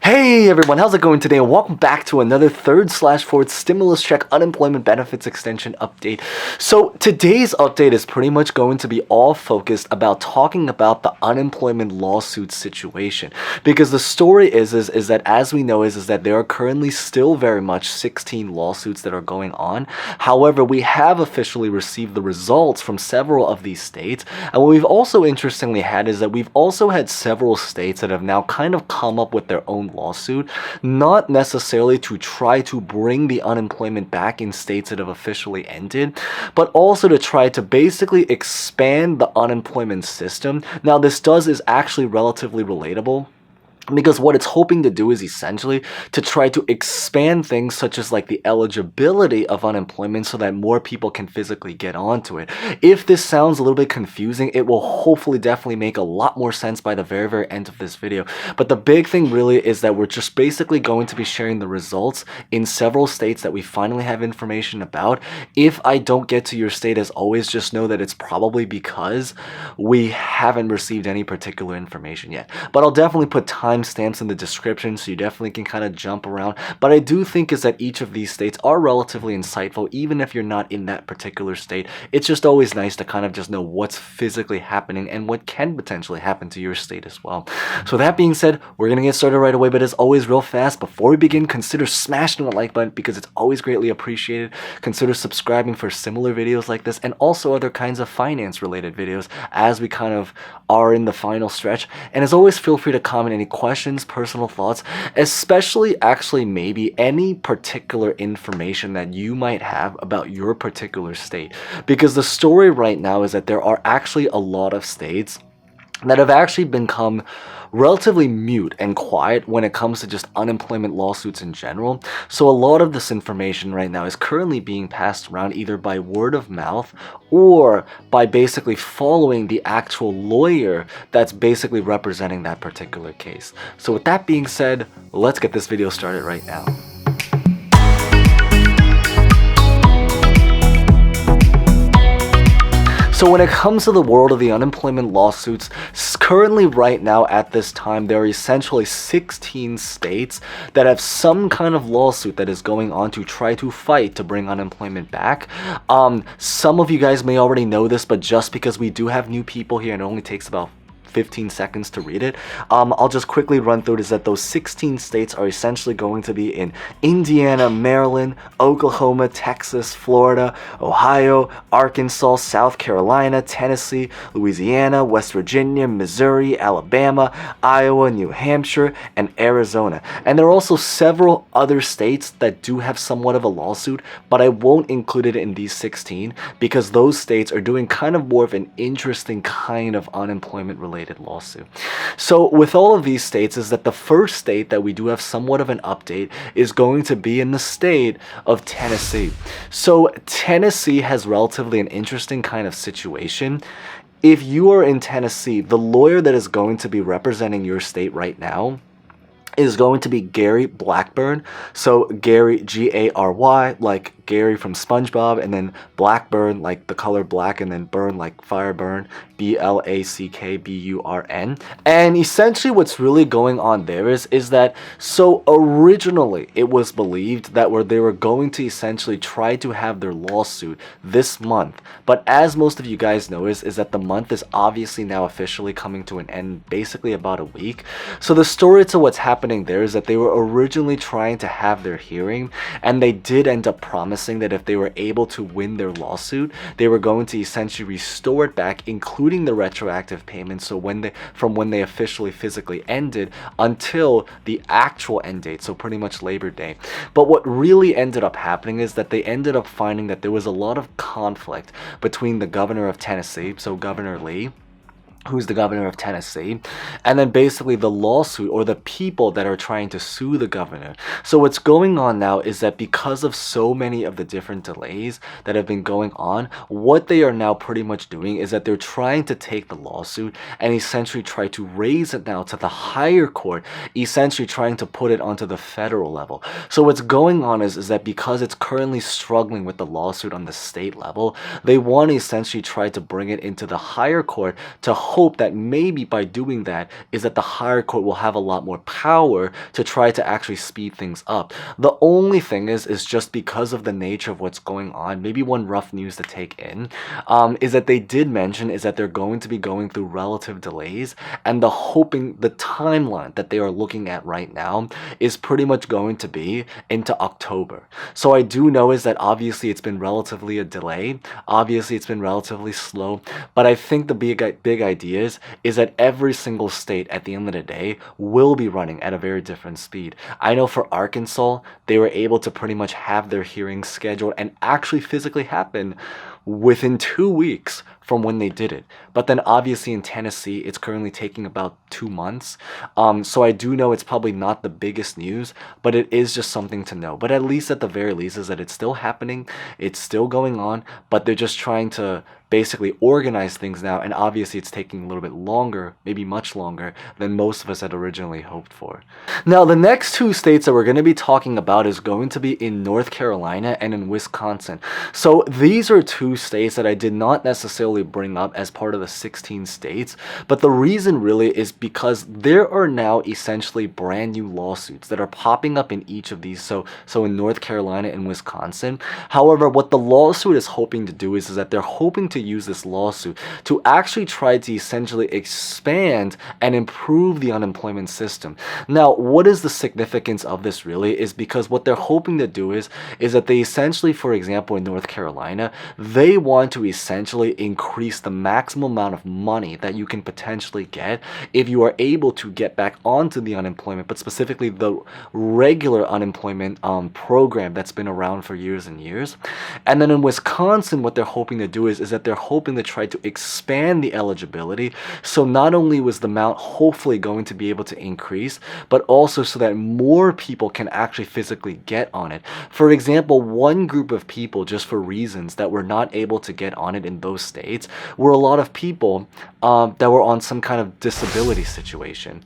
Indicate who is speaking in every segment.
Speaker 1: Hey everyone, how's it going today? And welcome back to another third/fourth stimulus check unemployment benefits extension update. So today's update is pretty much going to be all focused about talking about the unemployment lawsuit situation. Because the story is that as we know is that there are currently still very much 16 lawsuits that are going on. However, we have officially received the results from several of these states. And what we've also interestingly had is that we've also had several states that have now kind of come up with their own lawsuit, not necessarily to try to bring the unemployment back in states that have officially ended, but also to try to basically expand the unemployment system. Now, this is actually relatively relatable, because what it's hoping to do is essentially to try to expand things such as like the eligibility of unemployment so that more people can physically get onto it. If this sounds a little bit confusing, it will hopefully definitely make a lot more sense by the very end of this video. But the big thing really is that we're just basically going to be sharing the results in several states that we finally have information about. If I don't get to your state, as always, just know that it's probably because we haven't received any particular information yet. But I'll definitely put timestamps in the description so you definitely can kind of jump around. But I do think is that each of these states are relatively insightful, even if you're not in that particular state. It's just always nice to kind of just know what's physically happening and what can potentially happen to your state as well. So that being said, we're going to get started right away, but as always, real fast, before we begin, consider smashing the like button because it's always greatly appreciated. Consider subscribing for similar videos like this and also other kinds of finance related videos as we kind of are in the final stretch. And as always, feel free to comment any questions, personal thoughts, especially actually maybe any particular information that you might have about your particular state. Because the story right now is that there are actually a lot of states that have actually become relatively mute and quiet when it comes to just unemployment lawsuits in general. So a lot of this information right now is currently being passed around either by word of mouth or by basically following the actual lawyer that's basically representing that particular case. So with that being said, let's get this video started right now. So when it comes to the world of the unemployment lawsuits, currently right now at this time, there are essentially 16 states that have some kind of lawsuit that is going on to try to fight to bring unemployment back. Some of you guys may already know this, but just because we do have new people here and it only takes about 15 seconds to read it, I'll just quickly run through it. Is that those 16 states are essentially going to be in Indiana, Maryland, Oklahoma, Texas, Florida, Ohio, Arkansas, South Carolina, Tennessee, Louisiana, West Virginia, Missouri, Alabama, Iowa, New Hampshire, and Arizona. And there are also several other states that do have somewhat of a lawsuit, but I won't include it in these 16 because those states are doing kind of more of an interesting kind of unemployment related lawsuit. So with all of these states is that the first state that we do have somewhat of an update is going to be in the state of Tennessee. So Tennessee has relatively an interesting kind of situation. If you are in Tennessee, the lawyer that is going to be representing your state right now is going to be Gary Blackburn. So Gary, Gary, like Gary from SpongeBob, and then Blackburn, like the color black, and then burn, like fire burn, Blackburn. And essentially what's really going on there is that, so originally it was believed that they were going to essentially try to have their lawsuit this month. But as most of you guys know is that the month is obviously now officially coming to an end, basically about a week. So the story to what's happening there is that they were originally trying to have their hearing, and they did end up promising that if they were able to win their lawsuit, they were going to essentially restore it back, including the retroactive payments, so from when they officially physically ended until the actual end date, so pretty much Labor Day. But what really ended up happening is that they ended up finding that there was a lot of conflict between the governor of Tennessee, so Governor Lee, who's the governor of Tennessee, and then basically the lawsuit or the people that are trying to sue the governor. So what's going on now is that because of so many of the different delays that have been going on, what they are now pretty much doing is that they're trying to take the lawsuit and essentially try to raise it now to the higher court, essentially trying to put it onto the federal level. So what's going on is that because it's currently struggling with the lawsuit on the state level, they want to essentially try to bring it into the higher court to hope that maybe by doing that is that the higher court will have a lot more power to try to actually speed things up. The only thing is just because of the nature of what's going on, maybe one rough news to take in is that they did mention is that they're going to be going through relative delays, and the timeline that they are looking at right now is pretty much going to be into October. So I do know is that obviously it's been relatively a delay, obviously it's been relatively slow, but I think the big idea is that every single state at the end of the day will be running at a very different speed. I know for Arkansas, they were able to pretty much have their hearings scheduled and actually physically happen within 2 weeks from when they did it. But then obviously in Tennessee, it's currently taking about 2 months. So I do know it's probably not the biggest news, but it is just something to know. But at least at the very least is that it's still happening, it's still going on, but they're just trying to basically organize things now, and obviously it's taking a little bit longer, maybe much longer than most of us had originally hoped for. Now the next 2 states that we're going to be talking about is going to be in North Carolina and in Wisconsin. So these are 2 states that I did not necessarily bring up as part of the 16 states, but the reason really is because there are now essentially brand new lawsuits that are popping up in each of these, so in North Carolina and Wisconsin. However, what the lawsuit is hoping to do is that they're hoping to use this lawsuit to actually try to essentially expand and improve the unemployment system. Now, what is the significance of this really is because what they're hoping to do is that they essentially, for example, in North Carolina, they want to essentially increase the maximum amount of money that you can potentially get if you are able to get back onto the unemployment, but specifically the regular unemployment program that's been around for years and years. And then in Wisconsin, what they're hoping to do is that they're hoping to try to expand the eligibility. So not only was the amount hopefully going to be able to increase, but also so that more people can actually physically get on it. For example, one group of people, just for reasons that were not able to get on it in those states, were a lot of people that were on some kind of disability situation.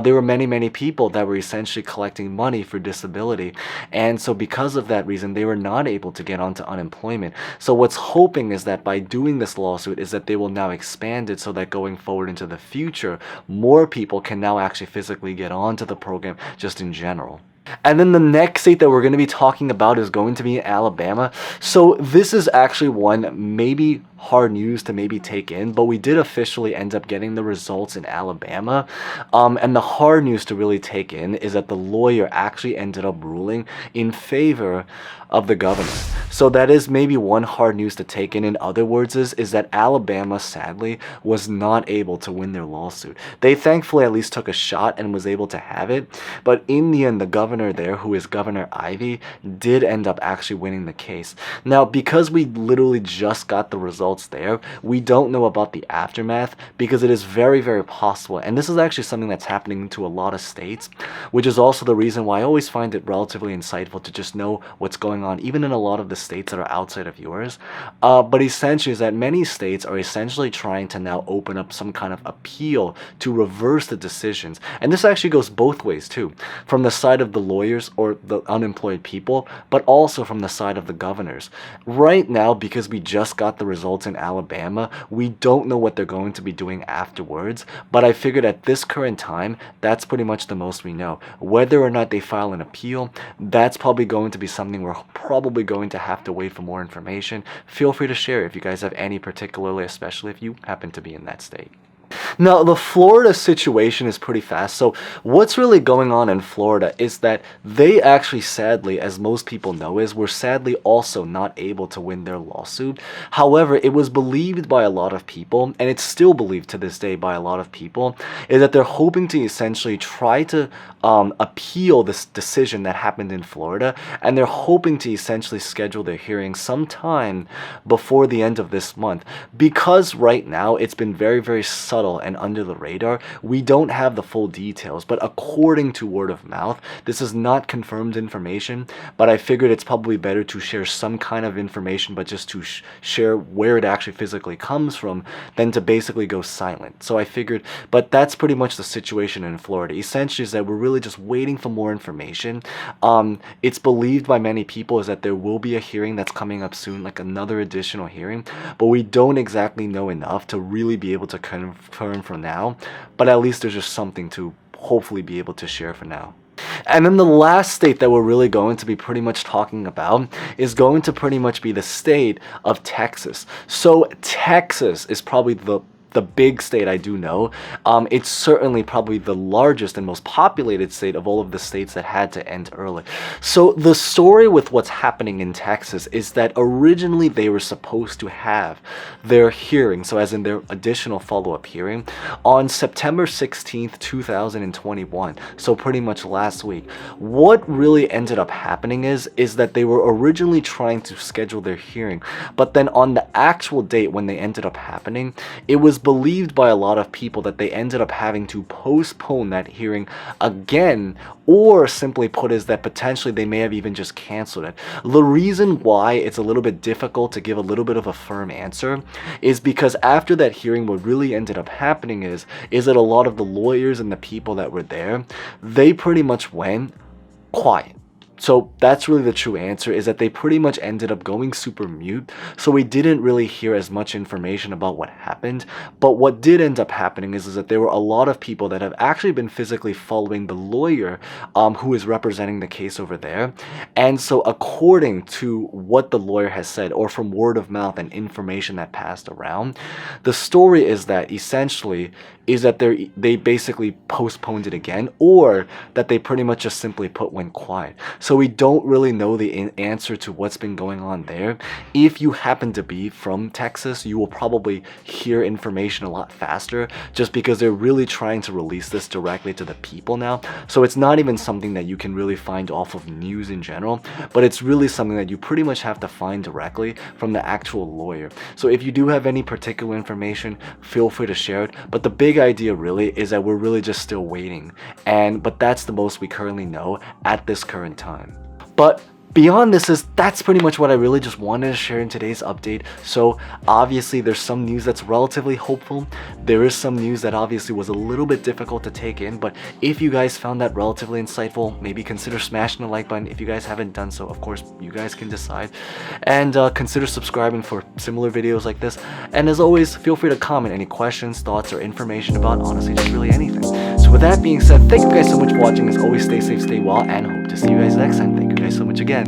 Speaker 1: There were many people that were essentially collecting money for disability, and so because of that reason, they were not able to get onto unemployment. So what's hoping is that by doing this lawsuit is that they will now expand it so that going forward into the future, more people can now actually physically get onto the program just in general. And then the next state that we're going to be talking about is going to be Alabama. So this is actually one maybe hard news to maybe take in, but we did officially end up getting the results in Alabama. And the hard news to really take in is that the lawyer actually ended up ruling in favor of the governor. So that is maybe one hard news to take in. In other words, is that Alabama sadly was not able to win their lawsuit. They thankfully at least took a shot and was able to have it, but in the end, the governor there, who is Governor Ivey, did end up actually winning the case. Now, because we literally just got the results there, we don't know about the aftermath, because it is very possible, and this is actually something that's happening to a lot of states, which is also the reason why I always find it relatively insightful to just know what's going on, even in a lot of the states that are outside of yours. But essentially is that many states are essentially trying to now open up some kind of appeal to reverse the decisions. And this actually goes both ways too, from the side of the lawyers or the unemployed people, but also from the side of the governors. Right now, because we just got the results in Alabama, we don't know what they're going to be doing afterwards, but I figured at this current time, that's pretty much the most we know. Whether or not they file an appeal, that's probably going to be something we're probably going to have to wait for more information. Feel free to share if you guys have any particularly, especially if you happen to be in that state. Now, the Florida situation is pretty fast. So what's really going on in Florida is that they actually, sadly, as most people know, were sadly also not able to win their lawsuit. However, it was believed by a lot of people, and it's still believed to this day by a lot of people, is that they're hoping to essentially try to appeal this decision that happened in Florida, and they're hoping to essentially schedule their hearing sometime before the end of this month. Because right now it's been very subtle and under the radar, we don't have the full details, but according to word of mouth, this is not confirmed information, but I figured it's probably better to share some kind of information, but just to share where it actually physically comes from than to basically go silent. So I figured, but that's pretty much the situation in Florida. Essentially is that we're really just waiting for more information. It's believed by many people is that there will be a hearing that's coming up soon, like another additional hearing, but we don't exactly know enough to really be able to confirmed for now, but at least there's just something to hopefully be able to share for now. And then the last state that we're really going to be pretty much talking about is going to pretty much be the state of Texas. So Texas is probably the big state I do know. It's certainly probably the largest and most populated state of all of the states that had to end early. So the story with what's happening in Texas is that originally they were supposed to have their hearing, so as in their additional follow-up hearing, on September 16th, 2021. So pretty much last week. What really ended up happening is that they were originally trying to schedule their hearing, but then on the actual date when they ended up happening, it was believed by a lot of people that they ended up having to postpone that hearing again, or simply put is that potentially they may have even just canceled it. The reason why it's a little bit difficult to give a little bit of a firm answer is because after that hearing, what really ended up happening is that a lot of the lawyers and the people that were there, they pretty much went quiet. So that's really the true answer, is that they pretty much ended up going super mute, so we didn't really hear as much information about what happened. But what did end up happening is that there were a lot of people that have actually been physically following the lawyer who is representing the case over there. And so according to what the lawyer has said, or from word of mouth and information that passed around, the story is that essentially is that they basically postponed it again, or that they pretty much just simply went quiet. So we don't really know the answer to what's been going on there. If you happen to be from Texas, you will probably hear information a lot faster, just because they're really trying to release this directly to the people now. So it's not even something that you can really find off of news in general, but it's really something that you pretty much have to find directly from the actual lawyer. So if you do have any particular information, feel free to share it. But the big idea really is that we're really just still waiting, but that's the most we currently know at this current time. But beyond this, that's pretty much what I really just wanted to share in today's update. So obviously there's some news that's relatively hopeful. There is some news that obviously was a little bit difficult to take in, but if you guys found that relatively insightful, maybe consider smashing the like button. If you guys haven't done so, of course you guys can decide, and consider subscribing for similar videos like this. And as always, feel free to comment any questions, thoughts, or information about honestly just really anything. So with that being said, thank you guys so much for watching. As always, stay safe, stay well, and hope to see you guys next time. Thank you guys so much again.